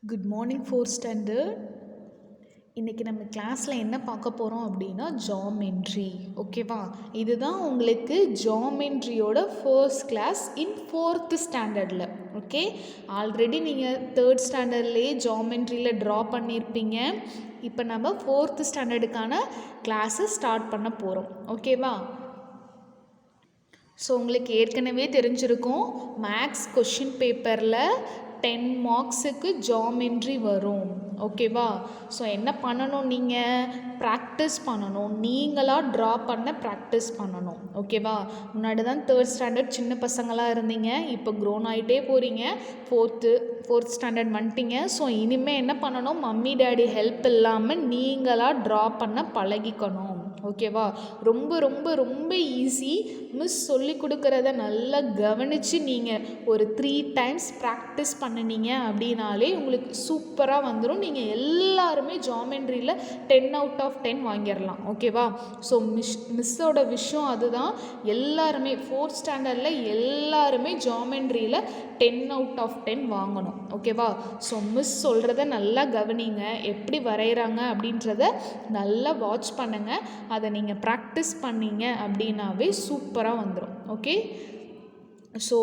Good morning fourth standard. இன்றைக்கி நம்ம கிளாஸில் என்ன பார்க்க போகிறோம் அப்படின்னா ஜாமெண்ட்ரி. ஓகேவா, இதுதான் உங்களுக்கு ஜாமெண்ட்ரியோட ஃபர்ஸ்ட் கிளாஸ் இன் ஃபோர்த்து ஸ்டாண்டர்டில். ஓகே, ஆல்ரெடி நீங்கள் தேர்ட் ஸ்டாண்டர்ட்லேயே ஜாமெண்ட்ரியில் ட்ரா பண்ணியிருப்பீங்க. இப்போ நம்ம ஃபோர்த்து ஸ்டாண்டர்டுக்கான கிளாஸை ஸ்டார்ட் பண்ண போகிறோம். ஓகேவா, ஸோ உங்களுக்கு ஏற்கனவே தெரிஞ்சிருக்கும், மேக்ஸ் கொஷின் பேப்பரில் 10 மார்க்ஸுக்கு ஜாமெண்ட்ரி வரும். ஓகேவா, ஸோ என்ன பண்ணணும், நீங்கள் ப்ராக்டிஸ் பண்ணணும், நீங்களாக ட்ரா பண்ண ப்ராக்டிஸ் பண்ணணும். ஓகேவா, முன்னாடி தான் தேர்ட் ஸ்டாண்டர்ட் சின்ன பசங்களாக இருந்தீங்க, இப்போ க்ரோன் ஆகிட்டே போகிறீங்க, ஃபோர்த் ஸ்டாண்டர்ட் வந்துட்டீங்க. ஸோ இனிமேல் என்ன பண்ணணும், மம்மி டேடி ஹெல்ப் இல்லாமல் நீங்களாக ட்ரா பண்ண பழகிக்கணும். ஓகேவா, ரொம்ப ரொம்ப ரொம்ப ஈஸி. மிஸ் சொல்லி கொடுக்குறத நல்லா கவனித்து நீங்கள் ஒரு 3 டைம்ஸ் ப்ராக்டிஸ் பண்ணினீங்க அப்படின்னாலே உங்களுக்கு சூப்பராக வந்துடும். நீங்கள் எல்லாருமே ஜாமெண்ட்ரியில் 10 out of 10 வாங்கிடலாம். ஓகேவா, ஸோ மிஸ்ஸோட விஷயம் அதுதான். எல்லாருமே ஃபோர்த் ஸ்டாண்டர்டில் எல்லாருமே ஜாமெண்ட்ரியில் 10 out of 10 வாங்கணும். ஓகேவா, ஸோ மிஸ் சொல்கிறத நல்லா கவனிங்க, எப்படி வரைகிறாங்க அப்படின்றத நல்லா வாட்ச் பண்ணுங்கள். அதை நீங்கள் ப்ராக்டிஸ் பண்ணீங்க அப்படின்னாவே சூப்பராக வந்துடும். ஓகே, ஸோ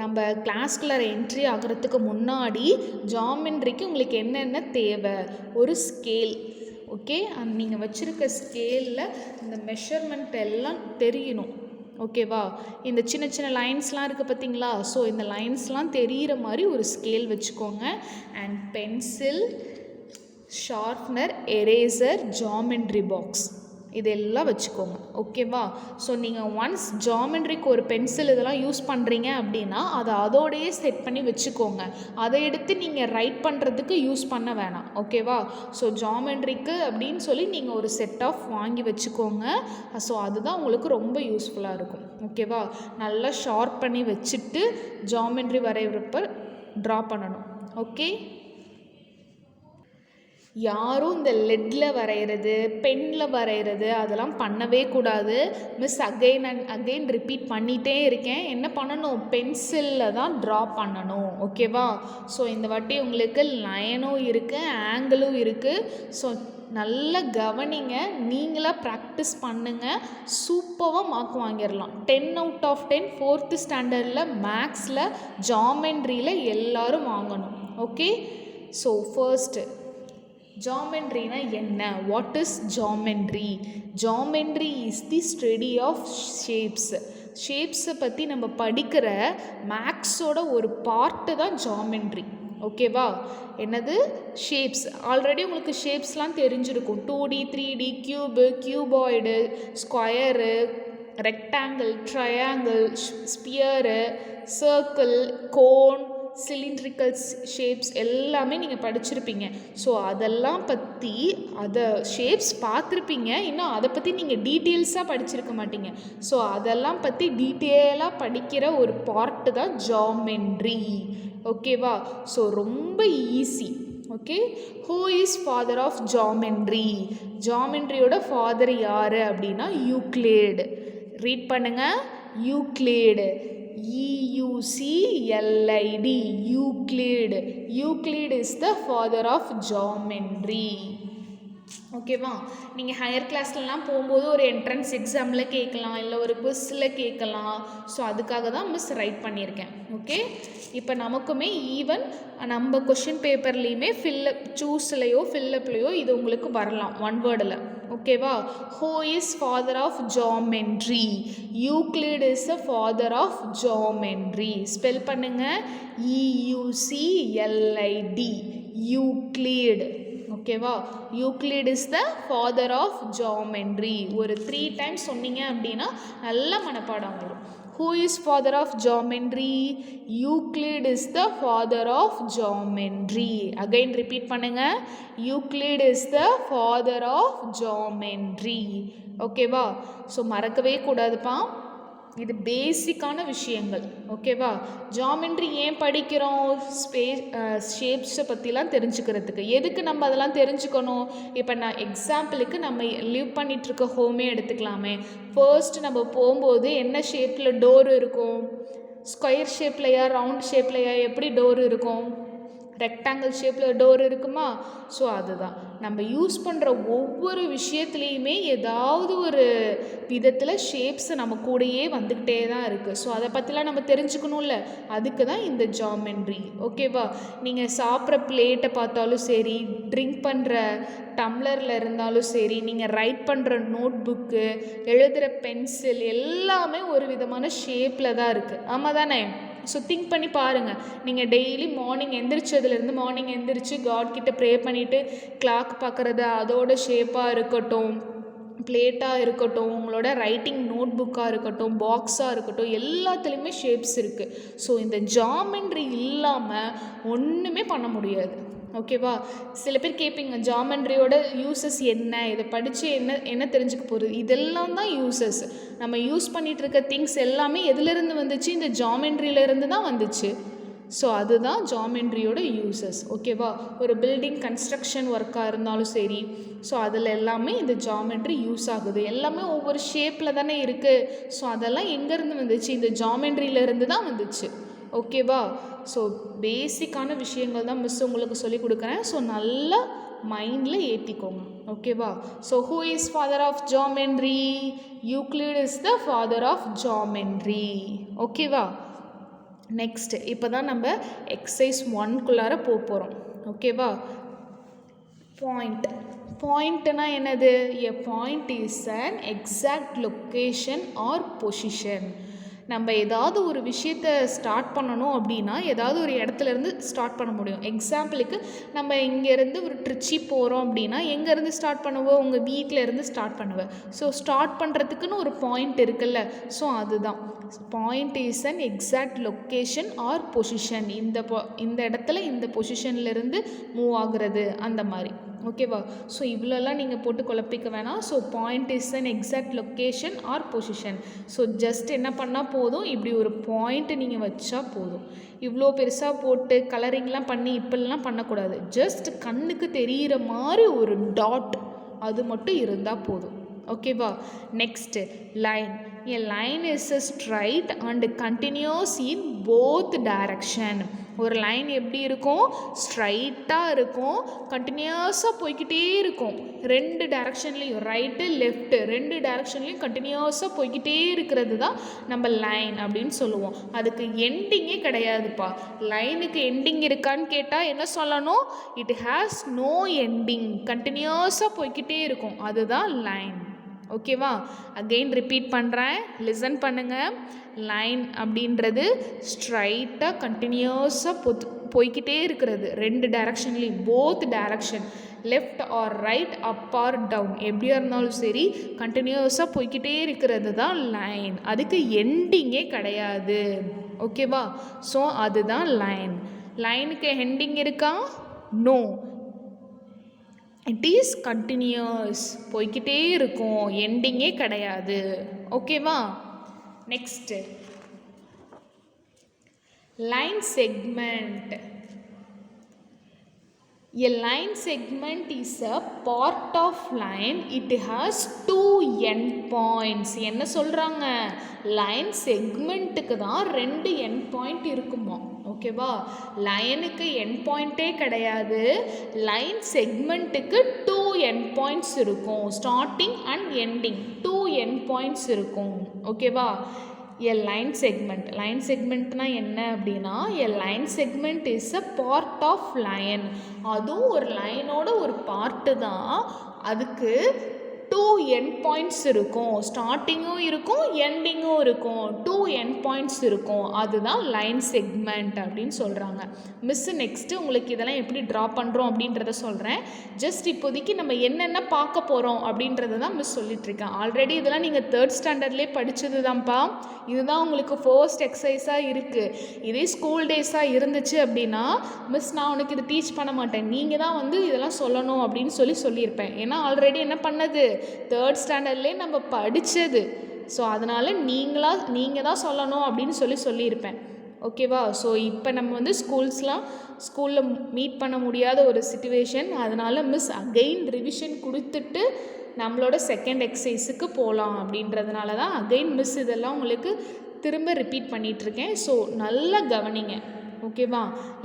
நம்ம கிளாஸ்குள்ளே என்ட்ரி ஆகிறதுக்கு முன்னாடி ஜாமெண்ட்ரிக்கு உங்களுக்கு என்னென்ன தேவை, ஒரு ஸ்கேல். ஓகே, நீங்கள் வச்சுருக்க ஸ்கேலில் இந்த மெஷர்மெண்ட் எல்லாம் தெரியணும். ஓகேவா, இந்த சின்ன சின்ன லைன்ஸ்லாம் இருக்குது பார்த்தீங்களா, ஸோ இந்த லைன்ஸ்லாம் தெரிகிற மாதிரி ஒரு ஸ்கேல் வச்சுக்கோங்க. And pencil, sharpener, eraser, geometry box இதெல்லாம் வச்சுக்கோங்க. ஓகேவா, ஸோ நீங்கள் ஒன்ஸ் ஜாமெண்ட்ரிக்கு ஒரு பென்சில் இதெல்லாம் யூஸ் பண்ணுறீங்க அப்படின்னா அதை அதோடையே செட் பண்ணி வச்சுக்கோங்க. அதை எடுத்து நீங்கள் ரைட் பண்ணுறதுக்கு யூஸ் பண்ண வேணாம். ஓகேவா, ஸோ ஜாமெண்ட்ரிக்கு அப்படின்னு சொல்லி நீங்கள் ஒரு செட் ஆஃப் வாங்கி வச்சுக்கோங்க. ஸோ அதுதான் உங்களுக்கு ரொம்ப யூஸ்ஃபுல்லாக இருக்கும். ஓகேவா, நல்லா ஷார்ப் பண்ணி வச்சுட்டு ஜாமெண்ட்ரி வரைகிறப்ப ட்ரா பண்ணணும். ஓகே, யாரும் இந்த லெட்டில் வரைகிறது, பெனில் வரைகிறது அதெல்லாம் பண்ணவே கூடாது. Miss again and again repeat பண்ணிகிட்டே இருக்கேன். என்ன பண்ணணும், பென்சிலில் தான் ட்ரா பண்ணணும். ஓகேவா, ஸோ இந்த வாட்டி உங்களுக்கு லைனும் இருக்குது, ஆங்கிளும் இருக்குது. ஸோ நல்லா கவனிங்க, நீங்களாக ப்ராக்டிஸ் பண்ணுங்கள், சூப்பராக மார்க் வாங்கிடலாம். 10 out of 10 ஃபோர்த்து ஸ்டாண்டர்டில் மேக்ஸில் ஜாமெண்ட்ரியில் எல்லோரும் வாங்கணும். ஓகே, ஸோ ஃபர்ஸ்ட்டு ஜாமெண்ட்ரினா என்ன, what is geometry? Geometry is the study of shapes. ஷேப்ஸை பற்றி நம்ம படிக்கிற மேக்ஸோட ஒரு பார்ட்டு தான் ஜாமெண்ட்ரி. ஓகேவா, என்னது ஷேப்ஸ். ஆல்ரெடி உங்களுக்கு ஷேப்ஸ்லாம் தெரிஞ்சிருக்கும், 2D 3D, cube, cuboid, square, rectangle, triangle, sphere, circle, cone, cylindrical shapes எல்லாமே நீங்கள் படிச்சிருப்பீங்க. ஸோ அதெல்லாம் பற்றி அதை ஷேப்ஸ் பார்த்துருப்பீங்க, இன்னும் அதை பற்றி நீங்கள் டீட்டெயில்ஸாக படிச்சிருக்க மாட்டீங்க. ஸோ அதெல்லாம் பற்றி டீட்டெயிலாக படிக்கிற ஒரு பார்ட்டு தான் ஜாமெண்ட்ரி. ஓகேவா, ஸோ ரொம்ப easy. Okay, who is father of geometry? ஜாமெண்ட்ரியோட ஃபாதர் யார் அப்படின்னா யூக்ளிட். ரீட் பண்ணுங்கள், Euclid, EUCLID, Euclid. Euclid is the father of geometry. ஓகேவா, நீங்கள் ஹையர் கிளாஸ்லலாம் போகும்போது ஒரு என்ட்ரன்ஸ் எக்ஸாமில் கேட்கலாம், இல்லை ஒரு குவிஸில் கேட்கலாம். ஸோ அதுக்காக தான் மிஸ் ரைட் பண்ணியிருக்கேன். ஓகே, இப்போ நமக்குமே ஈவன் நம்ம கொஷின் பேப்பர்லேயுமே ஃபில்லப் சூஸ்லையோ ஃபில்லப்லையோ இது உங்களுக்கு வரலாம் ஒன் வேர்டில். ஓகேவா, who is father of geometry? Euclid is the father of geometry. Spell பண்ணுங்கள், EUCLID, யூக்ளிட். ஓகேவா, Euclid is the father of geometry. ஒரு 3 டைம்ஸ் சொன்னீங்க அப்படின்னா நல்ல மனப்பாடம் வரும். Who is father of geometry? Euclid is the father of geometry. Again repeat பண்ணுங்க, Euclid is the father of geometry. ஓகேவா, ஸோ மறக்கவே கூடாதுப்பா, இது பேசிக்கான விஷயங்கள். ஓகேவா, ஜாமெண்ட்ரி ஏன் படிக்கிறோம்? ஷேப்ஸை பற்றிலாம் தெரிஞ்சுக்கிறதுக்கு. எதுக்கு நம்ம அதெல்லாம் தெரிஞ்சுக்கணும்? இப்போ நான் எக்ஸாம்பிளுக்கு நம்ம லிவ் பண்ணிகிட்ருக்க ஹோமே எடுத்துக்கலாமே. ஃபர்ஸ்ட் நம்ம போகும்போது என்ன ஷேப்பில் டோர் இருக்கும்? ஸ்கொயர் ஷேப்லையா, ரவுண்ட் ஷேப்லையா, எப்படி டோர் இருக்கும்? ரெக்டாங்கிள் ஷேப்பில் டோர் இருக்குமா? ஸோ அதுதான் நம்ம யூஸ் பண்ணுற ஒவ்வொரு விஷயத்துலேயுமே ஏதாவது ஒரு விதத்தில் ஷேப்ஸ் நம்ம கூடயே வந்துக்கிட்டே தான் இருக்குது. ஸோ அதை பற்றிலாம் நம்ம தெரிஞ்சுக்கணும்ல, அதுக்கு தான் இந்த ஜாமெண்ட்ரி. ஓகேவா? நீங்கள் சாப்பிட்ற பிளேட்டை பார்த்தாலும் சரி, ட்ரிங்க் பண்ணுற டம்ளரில் இருந்தாலும் சரி, நீங்கள் ரைட் பண்ணுற நோட் புக்கு, எழுதுகிற பென்சில் எல்லாமே ஒரு விதமான ஷேப்பில் தான் இருக்குது. ஆமாம் தானே? ஸோ திங்க் பண்ணி பாருங்கள். நீங்கள் டெய்லி மார்னிங் எந்திரிச்சு காட் கிட்ட ப்ரே பண்ணிவிட்டு கிளாக் பார்க்குறது, அதோட ஷேப்பாக இருக்கட்டும், பிளேட்டாக இருக்கட்டும், உங்களோட ரைட்டிங் நோட் புக்காக இருக்கட்டும், பாக்ஸாக இருக்கட்டும், எல்லாத்துலேயுமே ஷேப்ஸ் இருக்குது. ஸோ இந்த ஜாமெண்ட்ரி இல்லாமல் ஒன்றுமே பண்ண முடியாது. ஓகேவா? சில பேர் கேட்பீங்க, ஜாமெண்ட்ரியோட யூசஸ் என்ன, இதை படித்து என்ன தெரிஞ்சுக்க போகிறது? இதெல்லாம் தான் யூசஸ். நம்ம யூஸ் பண்ணிகிட்டு இருக்க திங்ஸ் எல்லாமே எதுலேருந்து வந்துச்சு? இந்த ஜாமெண்ட்ரியிலேருந்து தான் வந்துச்சு. ஸோ அதுதான் ஜாமெண்ட்ரியோட யூசஸ். ஓகேவா? ஒரு பில்டிங் கன்ஸ்ட்ரக்ஷன் ஒர்க்காக இருந்தாலும் சரி, ஸோ அதில் எல்லாமே இந்த ஜாமெண்ட்ரி யூஸ் ஆகுது. எல்லாமே ஒவ்வொரு ஷேப்பில் தானே இருக்குது. ஸோ அதெல்லாம் எங்கேருந்து வந்துச்சு? இந்த ஜாமெண்ட்ரியிலேருந்து தான் வந்துச்சு. ஓகேவா? ஸோ பேசிக்கான விஷயங்கள் தான் மிஸ் உங்களுக்கு சொல்லிக் கொடுக்குறேன். ஸோ நல்லா மைண்டில் ஏற்றிக்கோங்க. ஓகேவா? So who is father of geometry? Euclid is the father of geometry. ஓகேவா? நெக்ஸ்ட் இப்போ தான் நம்ம எக்ஸசைஸ் 1குள்ளார போகிறோம். ஓகேவா? பாயிண்ட்னா என்னது? A point is an exact location or position. நம்ம ஏதாவது ஒரு விஷயத்தை ஸ்டார்ட் பண்ணணும் அப்படின்னா ஏதாவது ஒரு இடத்துலேருந்து ஸ்டார்ட் பண்ண முடியும். எக்ஸாம்பிளுக்கு நம்ம இங்கேருந்து ஒரு ட்ரிச்சி போகிறோம் அப்படின்னா எங்கேருந்து ஸ்டார்ட் பண்ணுவோம்? உங்கள் வீட்டில் இருந்து ஸ்டார்ட் பண்ணுவேன். ஸோ ஸ்டார்ட் பண்ணுறதுக்குன்னு ஒரு பாயிண்ட் இருக்குல்ல. ஸோ அதுதான் point is an exact location or position. இந்த இடத்துல இந்த பொசிஷன்லேருந்து மூவ் ஆகுறது அந்த மாதிரி. ஓகேவா? ஸோ இவ்வளோலாம் நீங்கள் போட்டு குழப்பிக்க வேணாம். So point is an exact location or position. So just என்ன பண்ணால் போதும், இப்படி ஒரு பாயிண்ட்டு நீங்கள் வச்சா போதும். இவ்வளோ பெருசாக போட்டு கலரிங்லாம் பண்ணி இப்படிலாம் பண்ணக்கூடாது. ஜஸ்ட் கண்ணுக்கு தெரிகிற மாதிரி ஒரு டாட் அது மட்டும் இருந்தால் போதும். ஓகேவா? Next line. A line is a straight and continuous in both direction. ஒரு லைன் எப்படி இருக்கும்? ஸ்ட்ரைட்டாக இருக்கும், கண்டினியூஸாக போய்கிட்டே இருக்கும். ரெண்டு டைரக்ஷன்லேயும், ரைட்டு லெஃப்ட்டு ரெண்டு டைரக்ஷன்லேயும் கண்டினியூஸாக போய்கிட்டே இருக்கிறது தான் நம்ம லைன் அப்படின்னு சொல்லுவோம். அதுக்கு எண்டிங்கே கிடையாதுப்பா. லைனுக்கு எண்டிங் இருக்கான்னு கேட்டால் என்ன சொல்லணும்? It has no ending. கண்டினியூஸாக போய்கிட்டே இருக்கும், அதுதான் லைன். ஓகேவா? அகெயின் ரிப்பீட் பண்ணுறேன், லிசன் பண்ணுங்கள். லைன் அப்படின்றது ஸ்ட்ரைட்டாக கண்டினியூஸாக போய்கிட்டே இருக்கிறது, ரெண்டு டைரக்ஷன்லேயும், both direction, left or right, up or down, எப்படியா இருந்தாலும் சரி கண்டினியூஸாக போய்கிட்டே இருக்கிறது தான் லைன். அதுக்கு எண்டிங்கே கிடையாது. ஓகேவா? ஸோ அதுதான் லைன். லைனுக்கு எண்டிங் இருக்கா? நோ. இட் இஸ் கண்டினியூஸ், போய்கிட்டே இருக்கும், எண்டிங்கே கிடையாது. ஓகேவா? Next line segment. A line segment is a part of line. It has two end points. என்ன சொல்கிறாங்க? லைன் செக்மெண்ட்டுக்கு தான் ரெண்டு எண்ட் பாயிண்ட் இருக்குமா? ஓகேவா? லைனுக்கு எண்ட் பாயிண்ட்டே கிடையாது, லைன் செக்மெண்ட்டுக்கு டூ எண்ட் பாயிண்ட்ஸ் இருக்கும். Starting and ending two end points இருக்கும். ஓகேவா? A line segment. லைன் செக்மெண்ட்னா என்ன அப்படின்னா, a line segment is a part of line. அதுவும் ஒரு லைனோட ஒரு பார்ட்டு தான். அதுக்கு டூ எண்ட் பாயிண்ட்ஸ் இருக்கும், ஸ்டார்டிங்கும் இருக்கும் எண்டிங்கும் இருக்கும், டூ எண்ட் பாயிண்ட்ஸ் இருக்கும். அதுதான் லைன் செக்மெண்ட் அப்படின்னு சொல்கிறாங்க. மிஸ்ஸு நெக்ஸ்ட்டு உங்களுக்கு இதெல்லாம் எப்படி ட்ரா பண்ணுறோம் அப்படின்றத சொல்கிறேன். ஜஸ்ட் இப்போதைக்கு நம்ம என்னென்ன பார்க்க போகிறோம் அப்படின்றத தான் மிஸ் சொல்லிகிட்ருக்கேன். ஆல்ரெடி இதெல்லாம் நீங்கள் தேர்ட் ஸ்டாண்டர்ட்லேயே படித்தது தான்ப்பா. இதுதான் உங்களுக்கு ஃபர்ஸ்ட் எக்ஸசைஸாக இருக்குது. இதே ஸ்கூல் டேஸாக இருந்துச்சு அப்படின்னா மிஸ் நான் உனக்கு இது டீச் பண்ண மாட்டேன், நீங்கள் தான் வந்து இதெல்லாம் சொல்லணும் அப்படின்னு சொல்லியிருப்பேன். ஏன்னா ஆல்ரெடி என்ன பண்ணது, தேர்ட் ஸ்டாண்டர்ட்லேயே நம்ம படித்தது. ஸோ அதனால் நீங்கள் தான் சொல்லணும் அப்படின்னு சொல்லியிருப்பேன். ஓகேவா? ஸோ இப்போ நம்ம வந்து ஸ்கூலில் மீட் பண்ண முடியாத ஒரு சிச்சுவேஷன். அதனால் மிஸ் அகெயின் ரிவிஷன் கொடுத்துட்டு நம்மளோட செகண்ட் எக்ஸசைஸுக்கு போகலாம் அப்படின்றதுனால தான் அகெயின் மிஸ் இதெல்லாம் உங்களுக்கு திரும்ப ரிப்பீட் பண்ணிகிட்ருக்கேன். ஸோ நல்லா கவனிங்க. ஓகேவா?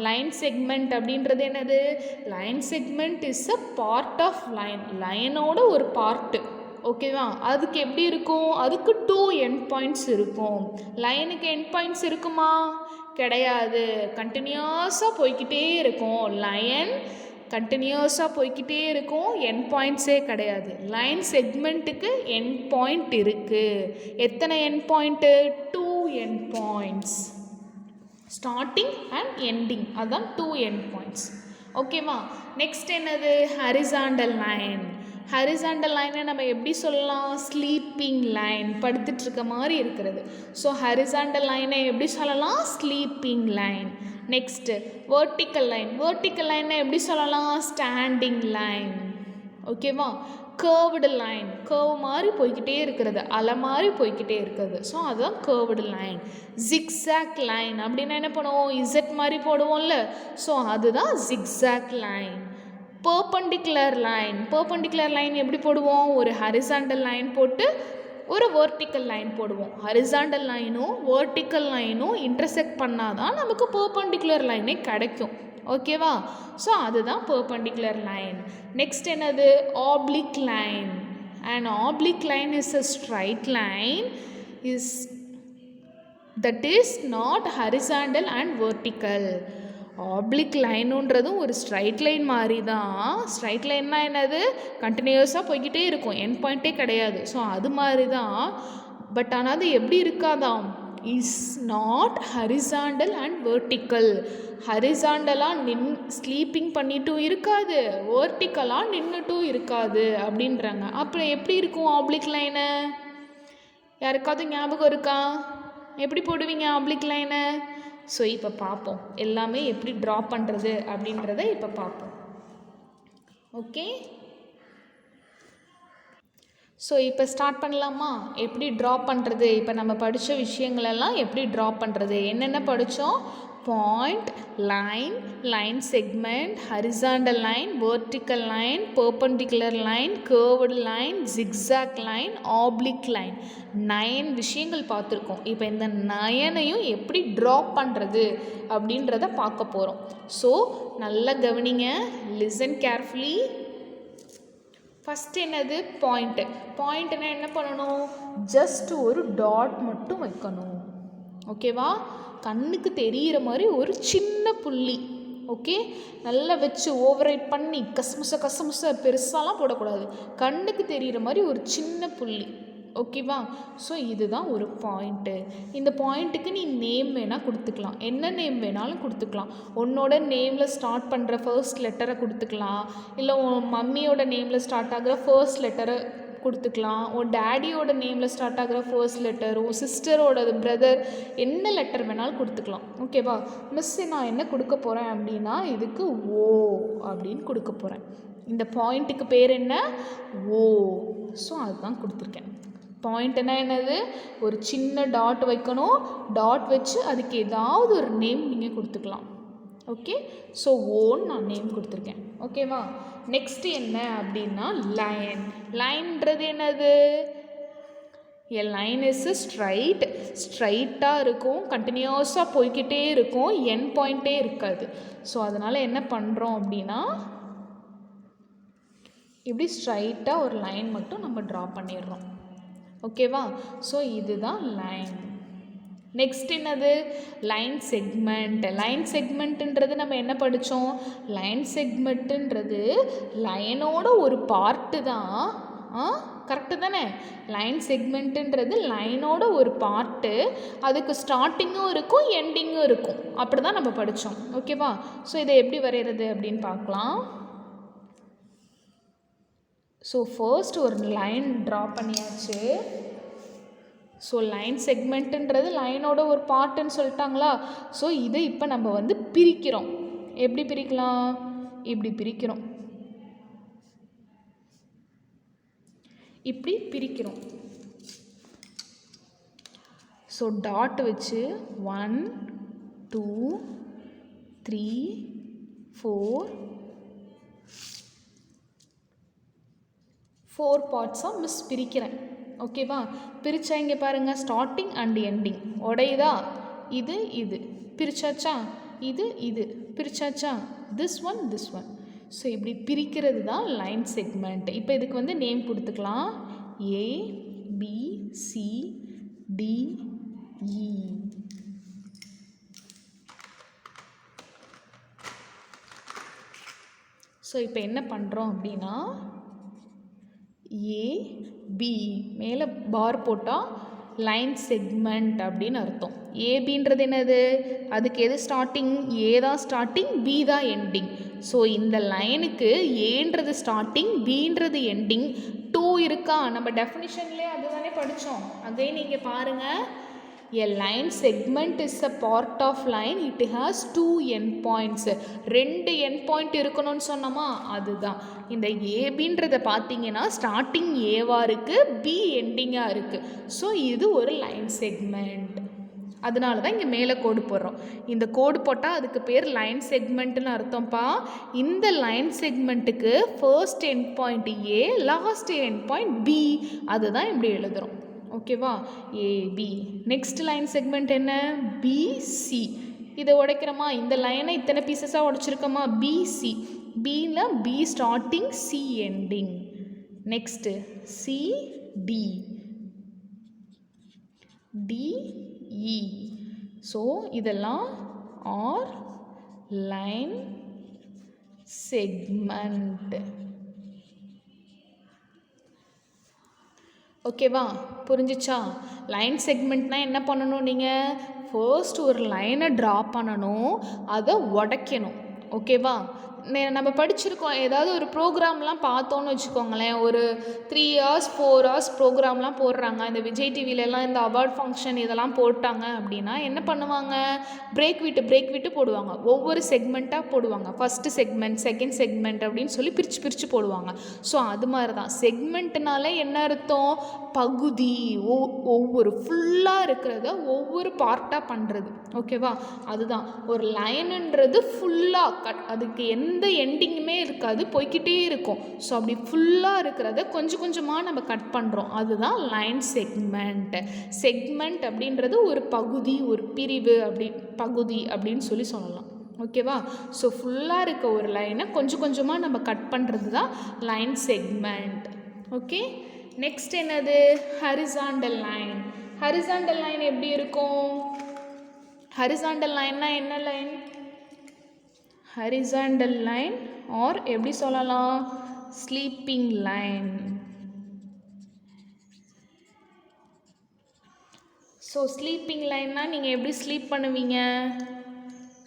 லைன் செக்மெண்ட் அப்படின்றது என்னது? Line segment is a part of line, லைனோட ஒரு பார்ட்டு. ஓகேவா? அதுக்கு எப்படி இருக்கும்? அதுக்கு 2 எண்ட் பாயிண்ட்ஸ் இருக்கும். லைனுக்கு எண்ட் பாயிண்ட்ஸ் இருக்குமா? கிடையாது. கண்டினியூஸாக போய்கிட்டே இருக்கும். லைன் கண்டினியூஸாக போய்கிட்டே இருக்கும். எண்ட் பாயிண்ட்ஸே கிடையாது. லைன் செக்மெண்ட்டுக்கு எண்ட் பாயிண்ட் இருக்குது. எத்தனை end point? 2 end points. Starting and ending, அதுதான் 2 எண்ட் பாயிண்ட்ஸ். ஓகேவா? நெக்ஸ்ட் என்னது? Horizontal line. ஹரிசாண்டல் லைனை நம்ம எப்படி சொல்லலாம்? ஸ்லீப்பிங் லைன், படுத்துட்ருக்க மாதிரி இருக்கிறது. ஸோ ஹரிசாண்டல் லைனை எப்படி சொல்லலாம்? Sleeping line. Next vertical line. Vertical லைனை எப்படி சொல்லலாம்? Standing line. ஓகேவா? கேர்வ்டு லைன், கேர்வ் மாதிரி போய்கிட்டே இருக்கிறது, அலை மாதிரி போய்கிட்டே இருக்கிறது. ஸோ அதுதான் கேர்வ்டு லைன். ஜிக்ஸாக் லைன் அப்படின்னா என்ன பண்ணுவோம்? இசட் மாதிரி போடுவோம்ல, ஸோ அதுதான் zigzag line. Perpendicular line. Perpendicular line எப்படி போடுவோம்? ஒரு ஹரிசாண்டல் லைன் போட்டு ஒரு வேர்ட்டிக்கல் லைன் போடுவோம். ஹரிசாண்டல் லைனும் வேர்ட்டிக்கல் லைனும் இன்டர்செக்ட் பண்ணாதான் நமக்கு பர்பண்டிகுலர் லைனே கிடைக்கும். ஓகேவா? ஸோ அதுதான் பர்பண்டிகுலர் லைன். நெக்ஸ்ட் என்னது? Oblique line. And oblique line is a straight line that is not horizontal and vertical. Oblique லைனுன்றதும் ஒரு ஸ்ட்ரைட் லைன் மாதிரி தான். ஸ்ட்ரைட் லைன்னா என்னது? கண்டினியூஸாக போய்கிட்டே இருக்கும், எண்ட் பாயிண்ட்டே கிடையாது. ஸோ அது மாதிரி தான். பட் ஆனால் அது எப்படி இருக்காதாம்? Is not horizontal and vertical. ஹரிசாண்டலாக ஸ்லீப்பிங் பண்ணிட்டும் இருக்காது, வேர்ட்டிக்கலாக நின்றுட்டும் இருக்காது அப்படின்றாங்க. அப்புறம் எப்படி இருக்கும் ஆப்ளிக் லைனை? யாருக்காவது ஞாபகம் இருக்கா? எப்படி போடுவீங்க ஆப்ளிக் லைனை? ஸோ இப்போ பார்ப்போம் எல்லாமே எப்படி ட்ரா பண்ணுறது அப்படின்றத இப்போ பார்ப்போம். ஓகே, ஸோ இப்போ ஸ்டார்ட் பண்ணலாமா? எப்படி ட்ரா பண்ணுறது? இப்போ நம்ம படித்த விஷயங்களெல்லாம் எப்படி ட்ரா பண்ணுறது? என்னென்ன படித்தோம்? Point, line, line segment, horizontal line, vertical line, perpendicular line, curved line, zigzag line, oblique line, 9 விஷயங்கள் பார்த்துருக்கோம். இப்போ இந்த 9ஐயும் எப்படி ட்ரா பண்ணுறது அப்படின்றத பார்க்க போகிறோம். ஸோ நல்லா கவனிங்க, லிசன் கேர்ஃபுல்லி. ஃபஸ்ட் என்னது? பாயிண்ட்டு. பாயிண்ட்னா என்ன பண்ணணும்? ஜஸ்ட் ஒரு டாட் மட்டும் வைக்கணும். ஓகேவா? கண்ணுக்கு தெரிகிற மாதிரி ஒரு சின்ன புள்ளி. ஓகே, நல்லா வச்சு ஓவரைட் பண்ணி கசமுச பெருசாலாம் போடக்கூடாது. கண்ணுக்கு தெரிகிற மாதிரி ஒரு சின்ன புள்ளி. ஓகேவா? ஸோ இதுதான் ஒரு பாயிண்ட்டு. இந்த பாயிண்ட்டுக்கு நீ நேம் வேணால் கொடுத்துக்கலாம், என்ன நேம் வேணாலும் கொடுத்துக்கலாம். உன்னோட நேமில் ஸ்டார்ட் பண்ணுற ஃபர்ஸ்ட் லெட்டரை கொடுத்துக்கலாம், இல்லை உன் மம்மியோட நேமில் ஸ்டார்ட் ஆகிற ஃபர்ஸ்ட் லெட்டரை கொடுத்துக்கலாம், உன் டேடியோட நேமில் ஸ்டார்ட் ஆகிற ஃபர்ஸ்ட் லெட்டர், உன் சிஸ்டரோட பிரதர், என்ன லெட்டர் வேணாலும் கொடுத்துக்கலாம். ஓகேவா? மிஸ் நான் என்ன கொடுக்க போகிறேன் அப்படின்னா இதுக்கு ஓ அப்படின்னு கொடுக்க போகிறேன். இந்த பாயிண்ட்டுக்கு பேர் என்ன? ஓ. ஸோ அதுதான் கொடுத்துருக்கேன். பாயிண்ட்னா என்னது? ஒரு சின்ன டாட் வைக்கணும். டாட் வச்சு அதுக்கு ஏதாவது ஒரு நேம் நீங்கள் கொடுத்துக்கலாம். ஓகே, ஸோ ஓன்னு நான் நேம் கொடுத்துருக்கேன். ஓகேவா? நெக்ஸ்ட் என்ன அப்படின்னா லைன். லைன்றது என்னது? எ லைன் இஸ் ஸ்ட்ரைட்டாக இருக்கும், கண்டினியூஸாக போய்கிட்டே இருக்கும், எண்ட் பாயிண்ட்டே இருக்காது. ஸோ அதனால் என்ன பண்ணுறோம் அப்படின்னா இப்படி ஸ்ட்ரைட்டாக ஒரு லைன் மட்டும் நம்ம ட்ரா பண்ணிடுறோம். ஓகேவா? ஸோ இதுதான் லைன். நெக்ஸ்ட் என்னது? Line segment. லைன் செக்மெண்ட்டுன்றது நம்ம என்ன படித்தோம்? லைன் செக்மெண்ட்டுன்றது லைனோட ஒரு பார்ட்டு தான். கரெக்டு தானே? லைன் செக்மெண்ட்டுன்றது லைனோட ஒரு பார்ட்டு, அதுக்கு ஸ்டார்டிங்கும் இருக்கும் எண்டிங்கும் இருக்கும். அப்படி தான் நம்ம படித்தோம். ஓகேவா? ஸோ இதை எப்படி வரைகிறது அப்படின்னு பார்க்கலாம். ஸோ ஃபர்ஸ்ட் ஒரு லைன் ட்ரா பண்ணியாச்சு. ஸோ லைன் செக்மெண்ட்டுன்றது லைனோட ஒரு பார்ட்டுன்னு சொல்லிட்டாங்களா? ஸோ இதை இப்போ நம்ம பிரிக்கிறோம். எப்படி பிரிக்கலாம்? இப்படி பிரிக்கிறோம். இப்படி பிரிக்கிறோம். ஸோ டாட் வச்சு 1 2 3 4 பார்ட்ஸாக மிஸ் பிரிக்கிறேன். ஓகேவா? பிரித்தா இங்கே பாருங்கள், ஸ்டார்டிங் அண்ட் எண்டிங் உடையுதா? இது பிரிச்சாச்சா? இது பிரிச்சாச்சா, திஸ் ஒன். ஸோ இப்படி பிரிக்கிறது தான் லைன் செக்மெண்ட். இப்போ இதுக்கு வந்து நேம் கொடுத்துக்கலாம், A B C D E. So இப்போ என்ன பண்ணுறோம் அப்படின்னா, A B மேலே பார் போட்டால் லைன் செக்மெண்ட் அப்படின்னு அர்த்தம். ஏபின்றது என்னது, அதுக்கு எது ஸ்டார்டிங், ஏ தான் ஸ்டார்டிங், பி தான் எண்டிங். ஸோ இந்த லைனுக்கு ஏன்றது ஸ்டார்டிங், பின்றது எண்டிங். 2 இருக்கா, நம்ம டெஃபினிஷன்லேயே அதுதானே படித்தோம். அதே நீங்கள் பாருங்கள், a line segment is a part of line, it has 2 endpoints. 2 endpoint இருக்கணும்னு சொன்னோமா, அதுதான் இந்த ஏபின்றதை பார்த்தீங்கன்னா ஸ்டார்டிங் ஏவா இருக்குது, பி எண்டிங்காக இருக்குது. ஸோ இது ஒரு லைன் செக்மெண்ட். அதனால தான் இங்கே மேலே கோடு போடுறோம். இந்த கோடு போட்டால் அதுக்கு பேர் லைன் செக்மெண்ட்னு அர்த்தம்ப்பா. இந்த லைன் செக்மெண்ட்டுக்கு first end point A, last end point B, அதுதான் இப்படி எழுதுகிறோம். ஓகேவா, ஏபி. நெக்ஸ்ட் லைன் செக்மெண்ட் என்ன, பிசி. இதை உடைக்கிறோமா, இந்த லைனை இத்தனை பீசஸாக உடைச்சிருக்கோமா, பிசி. பியில் B starting, C ending. Next CD, DE. So இதெல்லாம் ஆர் லைன் செக்மெண்ட். ஓகேவா, புரிஞ்சிச்சா? லைன் செக்மெண்ட்னால் என்ன பண்ணணும், நீங்கள் ஃபர்ஸ்ட் ஒரு லைனை ட்ரா பண்ணணும், அதை உடைக்கணும். ஓகேவா, நம்ம படிச்சிருக்கோம். ஏதாவது ஒரு ப்ரோக்ராம்லாம் பார்த்தோன்னு வச்சுக்கோங்களேன், ஒரு 3 hours 4 hours ப்ரோக்ராம்லாம் போடுறாங்க. இந்த விஜய் டிவிலெலாம் இந்த அவார்ட் ஃபங்க்ஷன் இதெல்லாம் போட்டாங்க அப்படின்னா என்ன பண்ணுவாங்க, பிரேக் விட்டு போடுவாங்க. ஒவ்வொரு செக்மெண்ட்டாக போடுவாங்க. ஃபஸ்ட்டு செக்மெண்ட், செகண்ட் செக்மெண்ட் அப்படின்னு சொல்லி பிரித்து போடுவாங்க. ஸோ அது மாதிரி தான் செக்மெண்ட்னால என்ன அர்த்தம், பகுதி. ஒவ்வொரு ஃபுல்லாக இருக்கிறத ஒவ்வொரு பார்ட்டாக பண்ணுறது. ஓகேவா, அதுதான் ஒரு லைனுன்றது ஃபுல்லாக அதுக்கு எந்த எண்டிங்குமே இருக்காது, போய்கிட்டே இருக்கும். ஸோ அப்படி ஃபுல்லாக இருக்கிறத கொஞ்சம் கொஞ்சமாக நம்ம கட் பண்ணுறோம், அதுதான் லைன் செக்மெண்ட். செக்மெண்ட் அப்படின்றது ஒரு பகுதி, ஒரு பிரிவு, பகுதி அப்படின்னு சொல்லலாம். ஓகேவா, ஸோ ஃபுல்லாக இருக்க ஒரு லைனை கொஞ்சம் கொஞ்சமாக நம்ம கட் பண்ணுறது தான் லைன் செக்மெண்ட். ஓகே, நெக்ஸ்ட் என்னது, ஹரிசாண்டல் லைன். ஹரிசாண்டல் லைன் எப்படி இருக்கும், ஹரிசாண்டல் லைன்னா என்ன லைன், ஹரிசாண்டல் லைன் ஆர் எப்படி சொல்லலாம், ஸ்லீப்பிங் லைன். ஸோ ஸ்லீப்பிங் லைன்னா நீங்கள் எப்படி ஸ்லீப் பண்ணுவீங்க,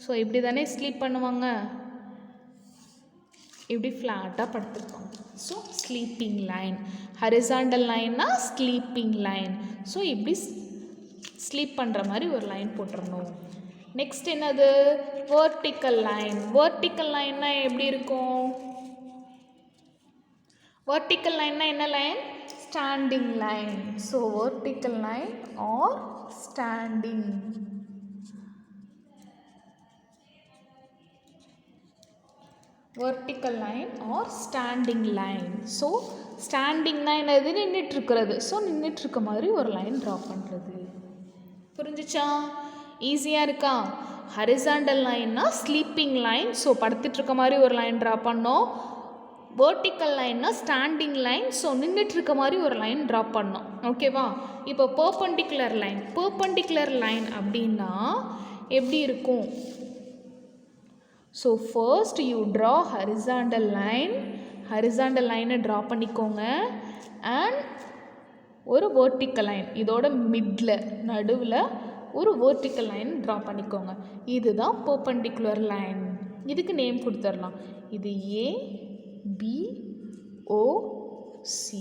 ஸோ இப்படி தானே ஸ்லீப் பண்ணுவாங்க, இப்படி ஃப்ளாட்டாக படுத்துருப்பாங்க. So sleeping line. ஹரிசாண்டல் லைன்னா ஸ்லீப்பிங் லைன். ஸோ இப்படி ஸ்லீப் பண்ணுற மாதிரி ஒரு லைன் போட்டுறணும். நெக்ஸ்ட் என்னது, வெர்டிக்கல் லைன். வெர்டிக்கல் லைன்னா எப்படி இருக்கும், வெர்டிக்கல் லைன்னா என்ன line, standing line. So vertical line or standing. Vertical line or standing line. So ஸ்டாண்டிங்னா என்னது, நின்றுட்டுருக்கிறது. ஸோ நின்றுட்டுருக்க மாதிரி ஒரு லைன் ட்ரா பண்ணுறது. புரிஞ்சிச்சா, ஈஸியாக இருக்கா? ஹரிசாண்டல் லைன்னா ஸ்லீப்பிங் லைன், ஸோ படுத்துட்ருக்க மாதிரி ஒரு லைன் ட்ரா பண்ணோம். வெர்டிக்கல் லைன்னா ஸ்டாண்டிங் லைன், ஸோ நின்றுட்டுருக்க மாதிரி ஒரு லைன் ட்ரா பண்ணோம். ஓகேவா, இப்போ பெர்பெண்டிகுலர் லைன். பெர்பெண்டிகுலர் லைன் அப்படின்னா எப்படி இருக்கும், so first you draw horizontal line. Horizontal லைனை ட்ரா பண்ணிக்கோங்க. அண்ட் ஒரு வெர்டிக்கல் லைன், இதோட மிடில் நடுவில் ஒரு வெர்டிக்கல் லைன் ட்ரா பண்ணிக்கோங்க. இதுதான் பெர்பெண்டிகுலர் லைன். இதுக்கு நேம் கொடுத்துடலாம். இது ஏ பி ஓ சி.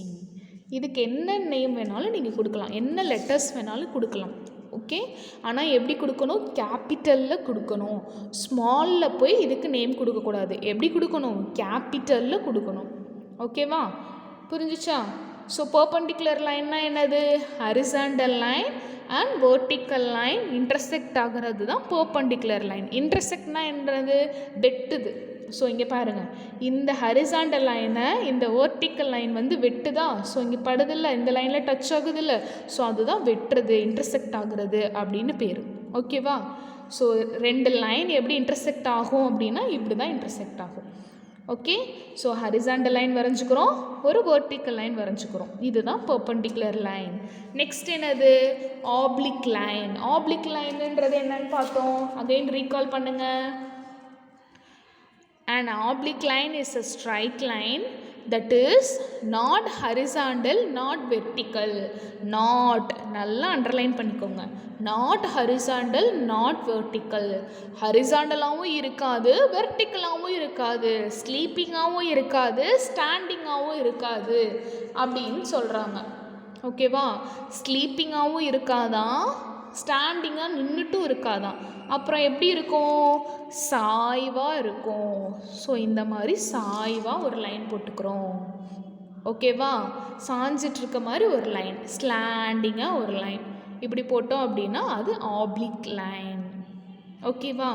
இதுக்கு என்ன நேம் வேணாலும் நீங்கள் கொடுக்கலாம், என்ன லெட்டர்ஸ் வேணாலும் கொடுக்கலாம். ஓகே, ஆனால் எப்படி கொடுக்கணும், கேபிட்டலில் கொடுக்கணும். ஸ்மாலில் போய் இதுக்கு நேம் கொடுக்கக்கூடாது. எப்படி கொடுக்கணும், கேபிட்டலில் கொடுக்கணும். ஓகேவா, புரிஞ்சிச்சா? ஸோ பெர்பெண்டிகுலர் லைன்னா என்னது, horizontal line and vertical line intersect ஆகிறது தான் பெர்பெண்டிகுலர் லைன். இன்டர்செக்ட்னா என்னது, வெட்டுது. ஸோ இங்கே பாருங்கள், இந்த ஹரிசாண்டல் லைனை இந்த வெர்டிக்கல் லைன் வந்து வெட்டுதா. ஸோ இங்கே படுதில்லை, இந்த லைனில் டச் ஆகுதில்ல, ஸோ அதுதான் வெட்டுறது, இன்டர்செக்ட் ஆகுறது அப்படின்னு பேர். ஓகேவா? ஸோ 2 லைன் எப்படி இன்டர்செக்ட் ஆகும் அப்படின்னா இப்படி தான் இன்டர்செக்ட் ஆகும். ஓகே, ஸோ ஹரிசாண்டல் லைன் வரைஞ்சிக்கிறோம், ஒரு வெர்டிக்கல் லைன் வரைஞ்சிக்கிறோம். இதுதான் பெர்பெண்டிகுலர் லைன். நெக்ஸ்ட் என்னது? Oblique line. ஆப்ளிக் லைன்ன்றது என்னன்னு பார்த்தோம். அகைன் ரீகால் பண்ணுங்க. An oblique line is a straight line that is not horizontal, not vertical. Not, நல்லா அண்டர்லைன் பண்ணிக்கோங்க. Not horizontal, not vertical. ஹரிசாண்டலாகவும் இருக்காது, வெர்டிக்கலாகவும் இருக்காது, ஸ்லீப்பிங்காகவும் இருக்காது, ஸ்டாண்டிங்காகவும் இருக்காது அப்படின்னு சொல்கிறாங்க. ஓகேவா? ஸ்லீப்பிங்காகவும் இருக்காதான், ஸ்டாண்டிங்காக நின்றுட்டும் இருக்காதான். அப்புறம் எப்படி இருக்கும்? சாய்வாக இருக்கும். ஸோ இந்த மாதிரி சாய்வாக ஒரு லைன் போட்டுக்கிறோம். ஓகேவா? சாஞ்சிட்டு இருக்க மாதிரி ஒரு லைன், ஸ்லாண்டிங்காக ஒரு லைன் இப்படி போட்டோம் அப்படின்னா அது ஆப்ளிக் லைன். ஓகேவா?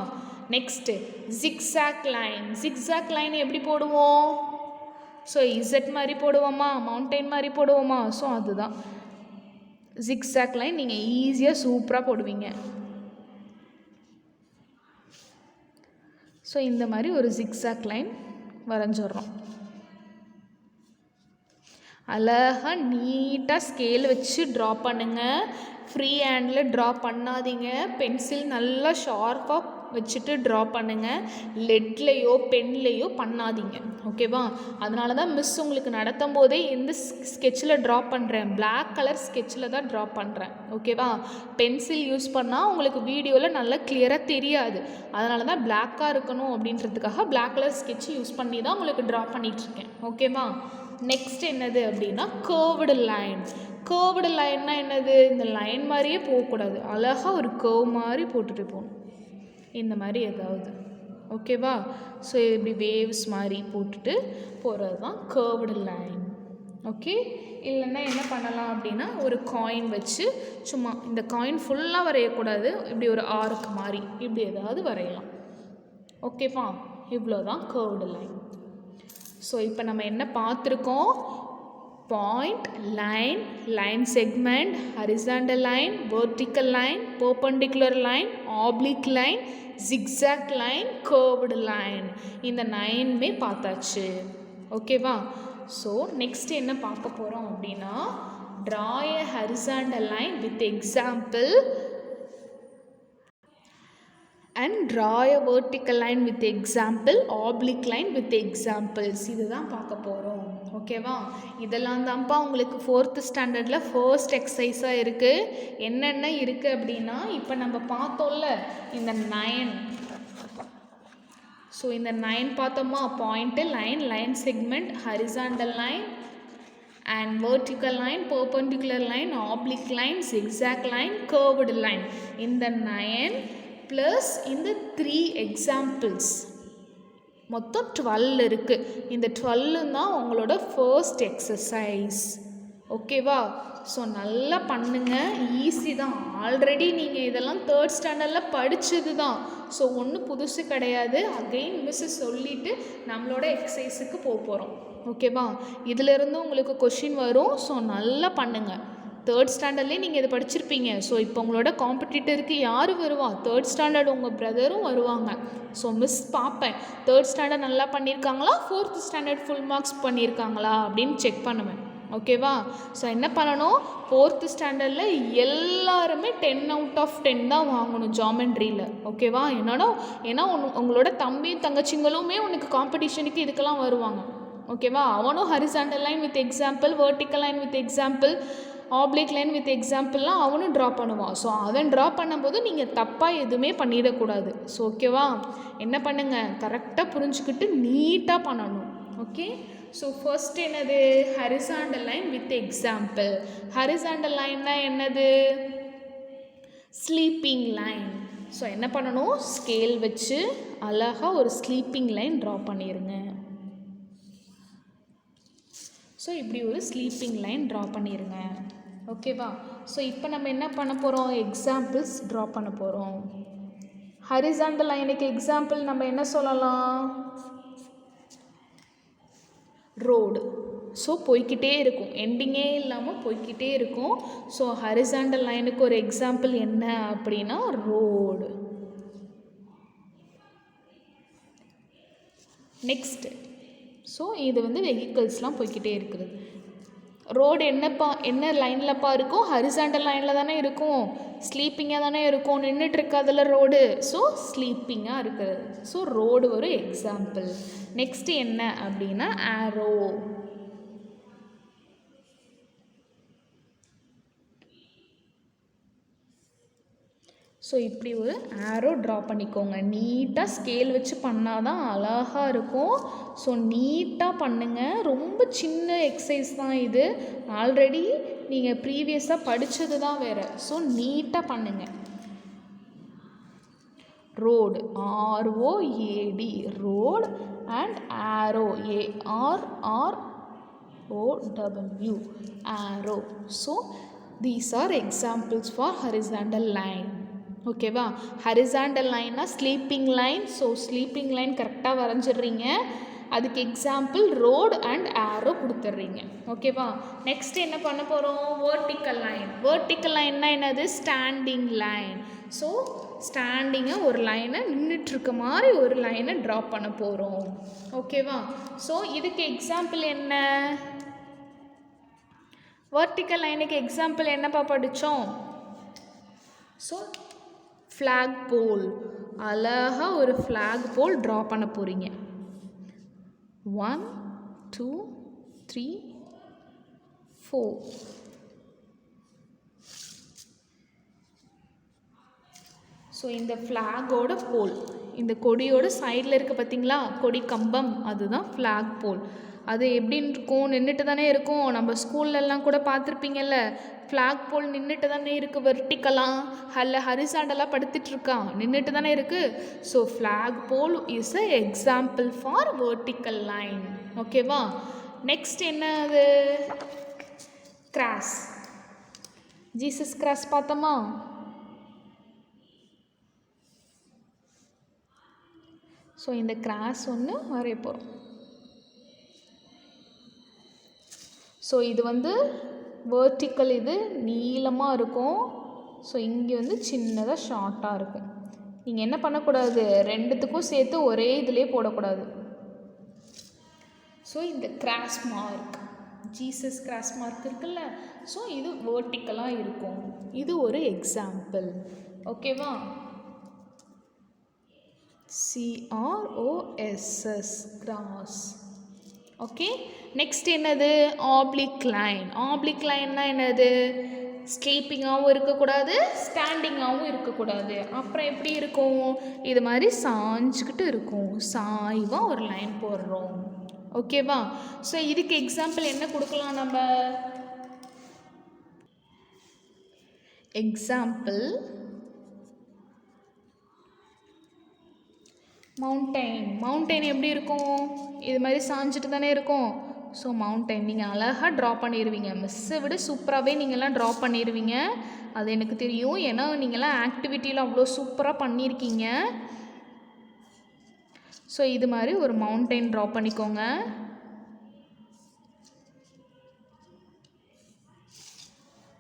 Next zigzag line. Zigzag line எப்படி போடுவோம்? ஸோ இசட் மாதிரி போடுவோமா, மவுண்டைன் மாதிரி போடுவோமா? ஸோ அதுதான் ஜிக்ஸாக் லைன். நீங்கள் ஈஸியாக சூப்பராக போடுவீங்க. ஸோ இந்த மாதிரி ஒரு ஜிக்ஸாக் லைன் வரைஞ்சிட்றோம். அழகாக நீட்டாக ஸ்கேல் வச்சு ட்ரா பண்ணுங்கள். ஃப்ரீ ஹேண்டில் ட்ரா பண்ணாதீங்க. பென்சில் நல்லா ஷார்ப்பாக வச்சுட்டு ட்ரா பண்ணுங்கள். லெட்லேயோ பென்லேயோ பண்ணாதீங்க. ஓகேவா? அதனால தான் மிஸ் உங்களுக்கு நடத்தும் போதே எந்த ஸ்கெட்சில் ட்ரா பண்ணுறேன், பிளாக் கலர் ஸ்கெட்சில் தான் ட்ரா பண்ணுறேன். ஓகேவா? பென்சில் யூஸ் பண்ணால் உங்களுக்கு வீடியோவில் நல்லா கிளியராக தெரியாது. அதனால தான் பிளாக்காக இருக்கணும் அப்படின்றதுக்காக பிளாக் கலர் ஸ்கெட்ச் யூஸ் பண்ணி தான் உங்களுக்கு ட்ரா பண்ணிகிட்ருக்கேன். ஓகேவா? நெக்ஸ்ட் என்னது அப்படின்னா கர்வ்டு லைன். கர்வ்டு லைன்னா என்னது? இந்த லைன் மாதிரியே போகக்கூடாது, அழகாக ஒரு கர்வ் மாதிரி போட்டுட்டு போகணும். இந்த மாதிரி ஏதாவது. ஓகேவா? ஸோ இப்படி வேவ்ஸ் மாதிரி போட்டுட்டு போகிறது தான் கர்வ்டு லைன். ஓகே, இல்லைன்னா என்ன பண்ணலாம் அப்படின்னா ஒரு காயின் வச்சு சும்மா இந்த காயின் ஃபுல்லாக வரையக்கூடாது, இப்படி ஒரு ஆர்க் மாதிரி இப்படி ஏதாவது வரையலாம். ஓகேவா? இவ்வளோ தான் கர்வ்டு லைன். ஸோ இப்போ நம்ம என்ன பார்த்துருக்கோம்? Point, line, line segment, horizontal line, vertical line, perpendicular line, oblique line, zigzag line, curved line. இந்த 9மே பார்த்தாச்சு. ஓகேவா? ஸோ நெக்ஸ்ட் என்ன பார்க்க போகிறோம் அப்படின்னா draw a horizontal line with example and draw a vertical line with example, oblique line with examples. இதுதான் பார்க்க போகிறோம். ஓகேவா? இதெல்லாம் தான்ப்பா உங்களுக்கு 4th ஸ்டாண்டர்டில் ஃபர்ஸ்ட் எக்ஸசைஸாக இருக்குது. என்னென்ன இருக்குது அப்படின்னா இப்போ நம்ம பார்த்தோம்ல இந்த 9. ஸோ இந்த 9 பார்த்தோமா? Point, line, line segment, horizontal line and vertical line, perpendicular line, oblique line, zigzag line, curved line. இந்த 9 ப்ளஸ் இந்த 3 எக்ஸாம்பிள்ஸ் மொத்தம் 12 இருக்குது. இந்த 12 தான் உங்களோட ஃபர்ஸ்ட் எக்ஸசைஸ். ஓகேவா? ஸோ நல்லா பண்ணுங்கள், ஈஸி தான். ஆல்ரெடி நீங்கள் இதெல்லாம் 3rd ஸ்டாண்டர்டில் படித்தது தான். ஸோ ஒன்றும் புதுசு கிடையாது. அகெயின் மிஸ்ஸு சொல்லிவிட்டு நம்மளோட எக்ஸசைஸுக்கு போகிறோம். ஓகேவா? இதிலிருந்து உங்களுக்கு கொஷின் வரும். ஸோ நல்லா பண்ணுங்கள். 3rd ஸ்டாண்டர்ட்லேயே நீங்கள் இதை படிச்சிருப்பீங்க. ஸோ இப்போ உங்களோட காம்படிட்டருக்கு யார் வருவா? 3rd ஸ்டாண்டர்ட் உங்கள் பிரதரும் வருவாங்க. ஸோ மிஸ் பார்ப்பேன் 3rd ஸ்டாண்டர்ட் நல்லா பண்ணியிருக்காங்களா, 4th ஸ்டாண்டர்ட் ஃபுல் மார்க்ஸ் பண்ணியிருக்காங்களா அப்படின்னு செக் பண்ணுவேன். ஓகேவா? ஸோ என்ன பண்ணணும்? 4th ஸ்டாண்டர்டில் எல்லாருமே 10 out of 10 தான் வாங்கணும் ஜாமெண்ட்ரியில். ஓகேவா? ஏன்னா உங்களோட தம்பியும் தங்கச்சிங்களுமே உனக்கு காம்படிஷனுக்கு இதுக்கெல்லாம் வருவாங்க. ஓகேவா? அவனும் horizontal line with example, vertical line with example, oblique line with எக்ஸாம்பிள்லாம் அவனும் ட்ரா பண்ணுவான். ஸோ அவன் ட்ரா பண்ணும்போது நீங்கள் தப்பாக எதுவுமே பண்ணிடக்கூடாது. ஸோ ஓகேவா? என்ன பண்ணுங்கள், கரெக்டாக புரிஞ்சுக்கிட்டு நீட்டாக பண்ணணும். ஓகே, ஸோ ஃபர்ஸ்ட் என்னது? Horizontal line with example. Horizontal லைன்னா என்னது? Sleeping line. ஸோ என்ன பண்ணணும்? ஸ்கேல் வச்சு அழகாக ஒரு ஸ்லீப்பிங் லைன் ட்ரா பண்ணிடுங்க. ஸோ இப்படி ஒரு ஸ்லீப்பிங் லைன் ட்ரா பண்ணிடுங்க. ஓகேவா? ஸோ இப்போ நம்ம என்ன பண்ண போகிறோம்? எக்ஸாம்பிள்ஸ் ட்ரா பண்ண போகிறோம். ஹரிசாண்டல் லைனுக்கு எக்ஸாம்பிள் நம்ம என்ன சொல்லலாம்? ரோடு. ஸோ போய்கிட்டே இருக்கும், எண்டிங்கே இல்லாமல் போய்கிட்டே இருக்கும். ஸோ ஹரிசாண்டல் லைனுக்கு ஒரு எக்ஸாம்பிள் என்ன அப்படின்னா ரோடு. நெக்ஸ்ட்டு, ஸோ இது வந்து வெஹிக்கிள்ஸ்லாம் போய்கிட்டே இருக்குது. ரோடு என்ன லைன்லப்பா இருக்கும்? ஹரிசாண்டல் லைனில் தானே இருக்கும், ஸ்லீப்பிங்காக தானே இருக்கும், நின்றுட்டு இருக்காதுல ரோடு. ஸோ ஸ்லீப்பிங்காக இருக்குது. ஸோ ரோடு ஒரு எக்ஸாம்பிள். நெக்ஸ்ட்டு என்ன அப்படின்னா ஆரோ. ஸோ இப்படி ஒரு ஆரோ ட்ரா பண்ணிக்கோங்க. நீட்டாக ஸ்கேல் வச்சு பண்ணால் தான் அழகாக இருக்கும். ஸோ நீட்டாக பண்ணுங்கள். ரொம்ப சின்ன எக்ஸசைஸ் தான் இது, ஆல்ரெடி நீங்கள் ப்ரீவியஸாக படித்தது தான் வேறு. ஸோ நீட்டாக பண்ணுங்கள். Road, ROAD, road, and arrow, ARROW, arrow. So these are examples for horizontal line. ஓகேவா? ஹரிசாண்டல் லைன்னா sleeping line. So sleeping line கரெக்டாக வரைஞ்சிடுறீங்க. அதுக்கு எக்ஸாம்பிள் ரோடு அண்ட் ஆரோ கொடுத்துட்றீங்க. ஓகேவா? நெக்ஸ்ட் என்ன பண்ண போகிறோம்? Vertical line. வேர்ட்டிக்கல் லைன்னா என்னது? Standing line. ஸோ ஸ்டாண்டிங்காக ஒரு லைனை, நின்றுட்டுருக்க மாதிரி ஒரு லைனை ட்ரா பண்ண போகிறோம். ஓகேவா? ஸோ இதுக்கு எக்ஸாம்பிள் என்ன? வேர்ட்டிக்கல் லைனுக்கு எக்ஸாம்பிள் என்னப்பா படித்தோம்? ஸோ ஃப்ளாக் போல். அழகாக ஒரு ஃப்ளாக் போல் ட்ரா பண்ண போகிறீங்க. 1 2 3 4. ஸோ இந்த ஃப்ளாகோட போல், இந்த கொடியோட சைடில் இருக்க பார்த்தீங்களா, கொடி கம்பம், அதுதான் ஃப்ளாக் போல். அது எப்படின்னு இருக்கும்? நின்றுட்டு தானே இருக்கும். நம்ம ஸ்கூல்லலாம் கூட பார்த்துருப்பீங்கல்ல, ஃப்ளாக் போல் நின்றுட்டு தானே இருக்குது. வெர்டிக்கலாக ஹரிசாண்டலாக படுத்துட்ருக்கான், நின்றுட்டு தானே இருக்குது. So flag pole is a example for vertical line. ஓகேவா? நெக்ஸ்ட் என்ன? அது கிராஸ். ஜீசஸ் கிராஸ் பார்த்தோமா? ஸோ இந்த கிராஸ் ஒன்று வரைய போகிறோம். ஸோ இது வந்து வேர்ட்டிக்கல், இது நீளமாக இருக்கும். ஸோ இங்கே வந்து சின்னதாக ஷார்ட்டாக இருக்கும். நீங்கள் என்ன பண்ணக்கூடாது? ரெண்டுத்துக்கும் சேர்த்து ஒரே இதிலே போடக்கூடாது. ஸோ இந்த cross mark, Jesus cross mark இருக்குல்ல, ஸோ இது வேர்ட்டிக்கலாக இருக்கும். இது ஒரு எக்ஸாம்பிள். ஓகேவா? CROSS, cross. ஓகே. நெக்ஸ்ட் என்னது? Oblique line. ஆப்ளிக் லைன்னா என்னது? ஸ்லீப்பிங்காகவும் இருக்கக்கூடாது, ஸ்டாண்டிங்காகவும் இருக்கக்கூடாது. அப்புறம் எப்படி இருக்கும்? இது மாதிரி சாஞ்சிக்கிட்டு இருக்கும். சாய்வாக ஒரு லைன் போடுறோம். ஓகேவா? ஸோ இதுக்கு எக்ஸாம்பிள் என்ன கொடுக்கலாம் நம்ம? Example mountain. மவுண்டைன் எப்படி இருக்கும்? இது மாதிரி சாஞ்சிட்டு தானே இருக்கும். ஸோ மவுண்டைன் நீங்கள் அழகாக ட்ரா பண்ணிடுவீங்க. மிஸ்ஸை விட சூப்பராகவே நீங்கள்லாம் ட்ரா பண்ணிடுவீங்க, அது எனக்கு தெரியும். ஏன்னா நீங்கள்லாம் ஆக்டிவிட்டியில் அவ்வளோ சூப்பராக பண்ணியிருக்கீங்க. ஸோ இது மாதிரி ஒரு மவுண்டைன் ட்ரா பண்ணிக்கோங்க.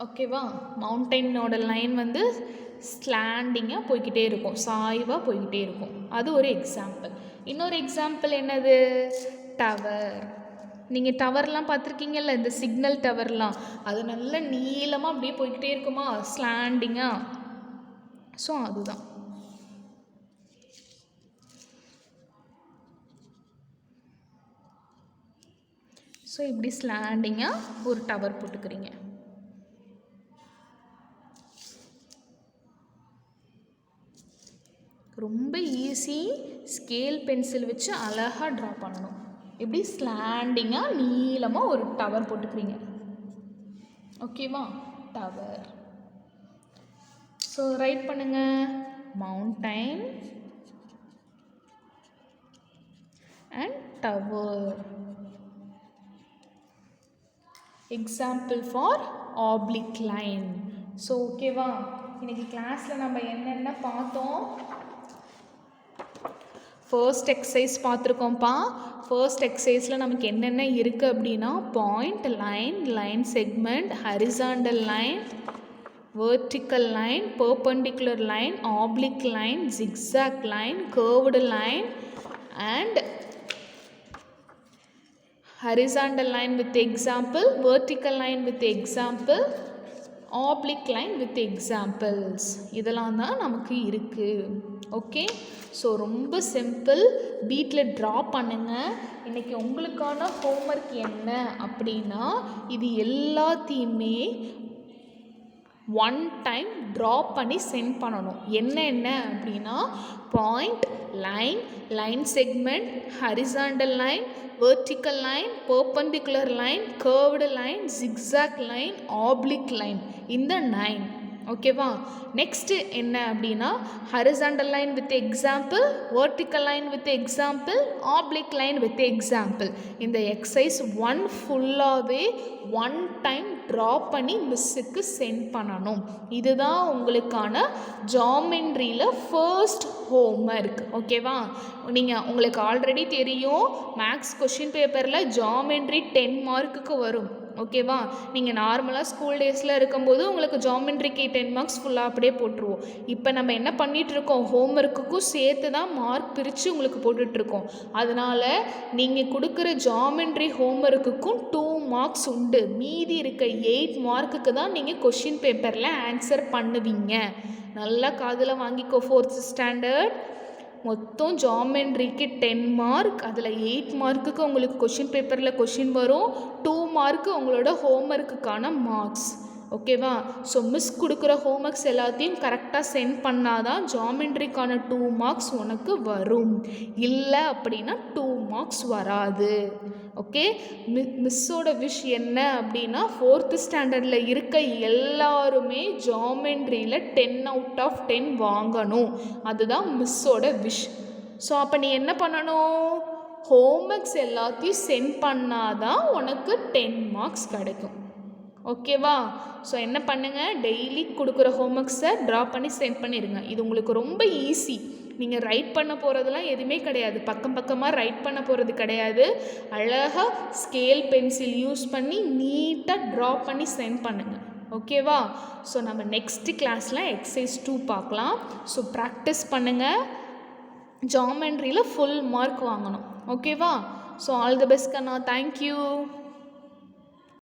ஓகேவா? மவுண்டைனோட லைன் வந்து ஸ்லாண்டிங்காக போய்கிட்டே இருக்கும், சாய்வாக போய்கிட்டே இருக்கும். அது ஒரு எக்ஸாம்பிள். இன்னொரு எக்ஸாம்பிள் என்னது? டவர். நீங்கள் டவர்லாம் பார்த்துருக்கீங்கல்ல, இந்த சிக்னல் டவர்லாம், அது நல்ல நீளமாக அப்படியே போய்கிட்டே இருக்குமா, ஸ்லாண்டிங்காக. ஸோ அதுதான். ஸோ இப்படி ஸ்லாண்டிங்காக ஒரு டவர் போட்டுக்கிறீங்க. ரொம்ப ஈஸி. ஸ்கேல் பென்சில் வச்சு அழகாக ட்ரா பண்ணணும். இப்படி ஸ்லாண்டிங்காக நீளமாக ஒரு டவர் போட்டுக்கிறீங்க. ஓகேவா? டவர். ஸோ ரைட் பண்ணுங்க. Mountain and tower. Example for oblique line. So ஓகேவா? இன்னைக்கு கிளாஸில் நம்ம என்னென்ன பார்த்தோம்? ஃபர்ஸ்ட் எக்ஸசைஸ் பார்த்துருக்கோம்ப்பா. ஃபர்ஸ்ட் எக்ஸசைஸில் நமக்கு என்னென்ன இருக்குது அப்படின்னா point, line, line segment, horizontal line, vertical line, perpendicular line, oblique line, zigzag line, curved line and horizontal line with example, vertical line with example, oblique line with examples. இதெல்லாம் தான் நமக்கு இருக்குது. ஓகே, ஸோ ரொம்ப simple. வீட்டில் draw பண்ணுங்கள். இன்றைக்கி உங்களுக்கான homework என்ன அப்படின்னா இது எல்லாத்தையுமே ஒன் டைம் ட்ரா பண்ணி சென்ட் பண்ணணும். என்ன அப்படின்னா point, line, line segment, horizontal line, vertical line, perpendicular line, curved line, zigzag line, oblique line, இந்த 9. ஓகேவா? நெக்ஸ்ட்டு என்ன அப்படின்னா horizontal line with example, vertical line with example, oblique line with example. இந்த exercise ஃபுல்லாகவே one time draw பண்ணி மிஸ்ஸுக்கு send பண்ணணும். இதுதான் உங்களுக்கான ஜாமெண்ட்ரியில் ஃபர்ஸ்ட் ஹோம்ஒர்க். ஓகேவா? உங்களுக்கு ஆல்ரெடி தெரியும் மேக்ஸ் கொஷின் பேப்பரில் ஜாமெண்ட்ரி 10 மார்க்குக்கு வரும். ஓகேவா? நீங்கள் நார்மலாக ஸ்கூல் டேஸில் இருக்கும்போது உங்களுக்கு ஜாமெண்ட்ரிக்கு 10 மார்க்ஸ் ஃபுல்லாக அப்படியே போட்டுருவோம். இப்போ நம்ம என்ன பண்ணிகிட்ருக்கோம், ஹோம்ஒர்க்குக்கும் சேர்த்து தான் மார்க் பிரித்து உங்களுக்கு போட்டுட்ருக்கோம். அதனால் நீங்கள் கொடுக்குற ஜாமெண்ட்ரி ஹோம்ஒர்க்குக்கும் 2 மார்க்ஸ் உண்டு. மீதி இருக்க 8 மார்க்குக்கு தான் நீங்கள் கொஷின் பேப்பரில் ஆன்சர் பண்ணுவீங்க. நல்லா காதில் வாங்கிக்கோ. 4th ஸ்டாண்டர்ட் மொத்தம் ஜாமெண்ட்ரிக்கு 10 மார்க். அதில் 8 மார்க்குக்கு உங்களுக்கு கொஷின் பேப்பரில் கொஷின் வரும். 2 மார்க்கு உங்களோட ஹோம்ஒர்க்குக்கான மார்க்ஸ். ஓகேவா? ஸோ மிஸ் கொடுக்குற ஹோம்ஒர்க்ஸ் எல்லாத்தையும் கரெக்டாக சென்ட் பண்ணாதான் ஜாமெண்ட்ரிக்கான 2 மார்க்ஸ் உனக்கு வரும். இல்லை அப்படின்னா 2 மார்க்ஸ் வராது. ஓகே, மிஸ்ஸோட விஷ் என்ன அப்படின்னா 4th ஸ்டாண்டர்டில் இருக்க எல்லாருமே ஜாமெண்ட்ரியில் 10 out of 10 வாங்கணும். அதுதான் மிஸ்ஸோட விஷ். ஸோ அப்போ நீ என்ன பண்ணணும், ஹோம்ஒர்க்ஸ் எல்லாத்தையும் சென்ட் பண்ணாதான் உனக்கு 10 மார்க்ஸ் கிடைக்கும். ஓகேவா? ஸோ என்ன பண்ணுங்கள், டெய்லி கொடுக்குற ஹோம்ஒர்க்ஸை ட்ரா பண்ணி சென்ட் பண்ணிடுங்க. இது உங்களுக்கு ரொம்ப ஈஸி. நீங்கள் ரைட் பண்ண போகிறதுலாம் எதுவுமே கிடையாது. பக்கமாக ரைட் பண்ண போகிறது கிடையாது. அழகாக ஸ்கேல் பென்சில் யூஸ் பண்ணி நீட்டாக ட்ரா பண்ணி சென்ட் பண்ணுங்கள். ஓகேவா? ஸோ நம்ம நெக்ஸ்ட் கிளாஸில் எக்ஸசைஸ் 2 பார்க்கலாம். ஸோ ப்ராக்டிஸ் பண்ணுங்கள். ஜாமெண்ட்ரியில் ஃபுல் மார்க் வாங்கணும். ஓகேவா? ஸோ ஆல் தி பெஸ்ட் கண்ணா. தேங்க்யூ.